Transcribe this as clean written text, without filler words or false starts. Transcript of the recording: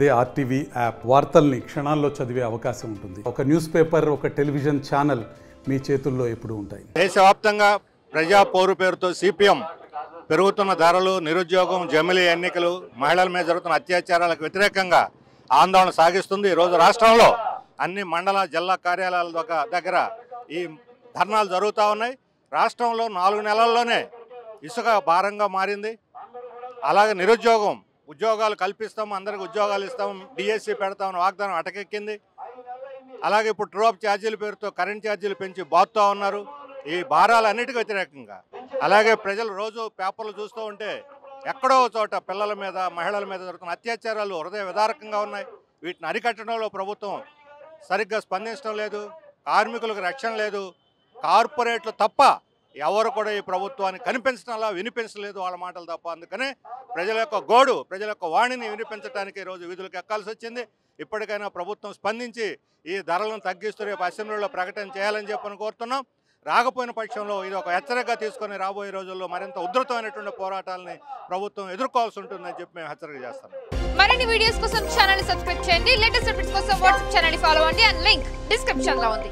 అదే RTV app వార్తల్ని క్షణాల్లో చదివే అవకాశం ఉంటుంది. ఒక న్యూస్ పేపర్, ఒక టెలివిజన్ ఛానల్ మీ చేతుల్లో ఎప్పుడూ ఉంటాయి. దేశవ్యాప్తంగా ప్రజా పోరు పేరుతో సిపిఎం పెరుగుతున్న ధరలు, నిరుద్యోగం, జమిలీ ఎన్నికలు, మహిళల మీద జరుగుతున్న అత్యాచారాలకు వ్యతిరేకంగా ఆందోళన సాగిస్తుంది. ఈరోజు రాష్ట్రంలో అన్ని మండల జిల్లా కార్యాలయాల దగ్గర ఈ ధర్నాలు జరుగుతూ ఉన్నాయి. రాష్ట్రంలో 4 నెలల్లోనే ఇసుక భారంగా మారింది. అలాగే నిరుద్యోగం, ఉద్యోగాలు కల్పిస్తాం, అందరికి ఉద్యోగాలు ఇస్తాం, డిఎస్సి పెడతామని వాగ్దానం అటకెక్కింది. అలాగే ఇప్పుడు ట్రూఅప్ ఛార్జీల పేరుతో కరెంట్ ఛార్జీలు పెంచి బాతుతూ ఉన్నారు. ఈ భారాలన్నిటికీ వ్యతిరేకంగా అలాగే ప్రజలు రోజు పేపర్లు చూస్తూ ఉంటే ఎక్కడో చోట పిల్లల మీద, మహిళల మీద జరుగుతున్న అత్యాచారాలు హృదయ విదారకంగా ఉన్నాయి. వీటిని అరికట్టడంలో ప్రభుత్వం సరిగ్గా స్పందించడం లేదు. కార్మికులకు రక్షణ లేదు. కార్పొరేట్లు తప్ప ఎవరు కూడా ఈ ప్రభుత్వాన్ని కనిపించడంలా, వినిపించలేదు వాళ్ళ మాటలు తప్ప. అందుకనే ప్రజల యొక్క గోడు, ప్రజల యొక్క వాణిని వినిపించడానికి ఈరోజు వీధులకు ఎక్కాల్సి వచ్చింది. ఇప్పటికైనా ప్రభుత్వం స్పందించి ఈ ధరలను తగ్గిస్తూ రేపు అసెంబ్లీలో ప్రకటన చేయాలని చెప్పని కోరుతున్నాం. రాకపోయిన పక్షంలో ఇది ఒక హెచ్చరికగా తీసుకొని రాబోయే రోజుల్లో మరింత ఉధృతమైనటువంటి పోరాటాలని ప్రభుత్వం ఎదుర్కోవాల్సి ఉంటుందని చెప్పి మేము హెచ్చరిక చేస్తాం. మరిన్ని వీడియోస్ కోసం ఛానల్ ని సబ్స్క్రైబ్ చేయండి. లేటెస్ట్ అప్డేట్స్ కోసం వాట్సాప్ ఛానల్ ని ఫాలో అవ్వండి. అండ్ లింక్ డిస్క్రిప్షన్ లో ఉంది.